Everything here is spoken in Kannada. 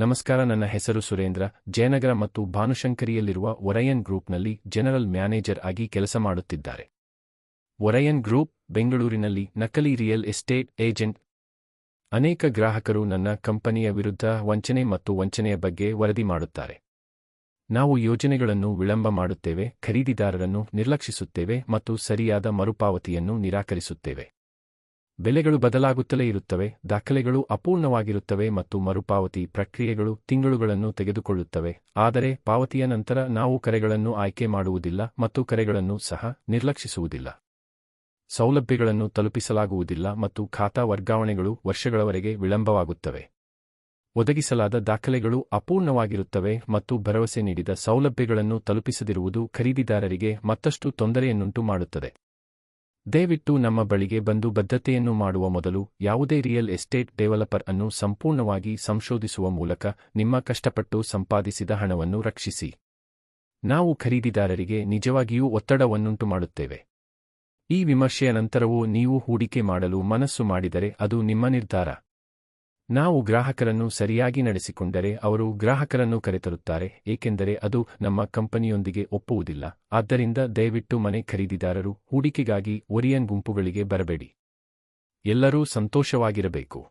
ನಮಸ್ಕಾರ, ನನ್ನ ಹೆಸರು ಸುರೇಂದ್ರ. ಜಯನಗರ ಮತ್ತು ಭಾನುಶಂಕರಿಯಲ್ಲಿರುವ ಒರಯನ್ ಗ್ರೂಪ್ನಲ್ಲಿ ಜನರಲ್ ಮ್ಯಾನೇಜರ್ ಆಗಿ ಕೆಲಸ ಮಾಡುತ್ತಿದ್ದಾರೆ. ಒರಯನ್ ಗ್ರೂಪ್ ಬೆಂಗಳೂರಿನಲ್ಲಿ ನಕಲಿ ರಿಯಲ್ ಎಸ್ಟೇಟ್ ಏಜೆಂಟ್. ಅನೇಕ ಗ್ರಾಹಕರು ನನ್ನ ಕಂಪನಿಯ ವಿರುದ್ಧ ವಂಚನೆ ಮತ್ತು ವಂಚನೆಯ ಬಗ್ಗೆ ವರದಿ ಮಾಡುತ್ತಾರೆ. ನಾವು ಯೋಜನೆಗಳನ್ನು ವಿಳಂಬ ಮಾಡುತ್ತೇವೆ, ಖರೀದಿದಾರರನ್ನು ನಿರ್ಲಕ್ಷಿಸುತ್ತೇವೆ ಮತ್ತು ಸರಿಯಾದ ಮರುಪಾವತಿಯನ್ನು ನಿರಾಕರಿಸುತ್ತೇವೆ. ಬೆಲೆಗಳು ಬದಲಾಗುತ್ತಲೇ ಇರುತ್ತವೆ, ದಾಖಲೆಗಳು ಅಪೂರ್ಣವಾಗಿರುತ್ತವೆ ಮತ್ತು ಮರುಪಾವತಿ ಪ್ರಕ್ರಿಯೆಗಳು ತಿಂಗಳುಗಳನ್ನು ತೆಗೆದುಕೊಳ್ಳುತ್ತವೆ. ಆದರೆ ಪಾವತಿಯ ನಂತರ ನಾವು ಕರೆಗಳನ್ನು ಆಯ್ಕೆ ಮಾಡುವುದಿಲ್ಲ ಮತ್ತು ಕರೆಗಳನ್ನು ಸಹ ನಿರ್ಲಕ್ಷಿಸುವುದಿಲ್ಲ. ಸೌಲಭ್ಯಗಳನ್ನು ತಲುಪಿಸಲಾಗುವುದಿಲ್ಲ ಮತ್ತು ಖಾತಾ ವರ್ಗಾವಣೆಗಳು ವರ್ಷಗಳವರೆಗೆ ವಿಳಂಬವಾಗುತ್ತವೆ. ಒದಗಿಸಲಾದ ದಾಖಲೆಗಳು ಅಪೂರ್ಣವಾಗಿರುತ್ತವೆ ಮತ್ತು ಭರವಸೆ ನೀಡಿದ ಸೌಲಭ್ಯಗಳನ್ನು ತಲುಪಿಸದಿರುವುದು ಖರೀದಿದಾರರಿಗೆ ಮತ್ತಷ್ಟು ತೊಂದರೆಯನ್ನುಂಟು ಮಾಡುತ್ತದೆ. ದಯವಿಟ್ಟು ನಮ್ಮ ಬಳಿಗೆ ಬಂದು ಬದ್ಧತೆಯನ್ನು ಮಾಡುವ ಮೊದಲು ಯಾವುದೇ ರಿಯಲ್ ಎಸ್ಟೇಟ್ ಡೆವಲಪರ್ ಅನ್ನು ಸಂಪೂರ್ಣವಾಗಿ ಸಂಶೋಧಿಸುವ ಮೂಲಕ ನಿಮ್ಮ ಕಷ್ಟಪಟ್ಟು ಸಂಪಾದಿಸಿದ ಹಣವನ್ನು ರಕ್ಷಿಸಿ. ನಾವು ಖರೀದಿದಾರರಿಗೆ ನಿಜವಾಗಿಯೂ ಒತ್ತಡವನ್ನುಂಟು ಮಾಡುತ್ತೇವೆ. ಈ ವಿಮರ್ಶೆಯ ನಂತರವೂ ನೀವು ಹೂಡಿಕೆ ಮಾಡಲು ಮನಸ್ಸು ಮಾಡಿದರೆ ಅದು ನಿಮ್ಮ ನಿರ್ಧಾರ. ನಾವು ಗ್ರಾಹಕರನ್ನು ಸರಿಯಾಗಿ ನಡೆಸಿಕೊಂಡರೆ ಅವರು ಗ್ರಾಹಕರನ್ನು ಕರೆತರುತ್ತಾರೆ, ಏಕೆಂದರೆ ಅದು ನಮ್ಮ ಕಂಪನಿಯೊಂದಿಗೆ ಒಪ್ಪುವುದಿಲ್ಲ. ಆದ್ದರಿಂದ ದಯವಿಟ್ಟು ಮನೆ ಖರೀದಿದಾರರು ಹೂಡಿಕೆಗಾಗಿ ಒರಿಯನ್ ಗುಂಪುಗಳಿಗೆ ಬರಬೇಡಿ. ಎಲ್ಲರೂ ಸಂತೋಷವಾಗಿರಬೇಕು.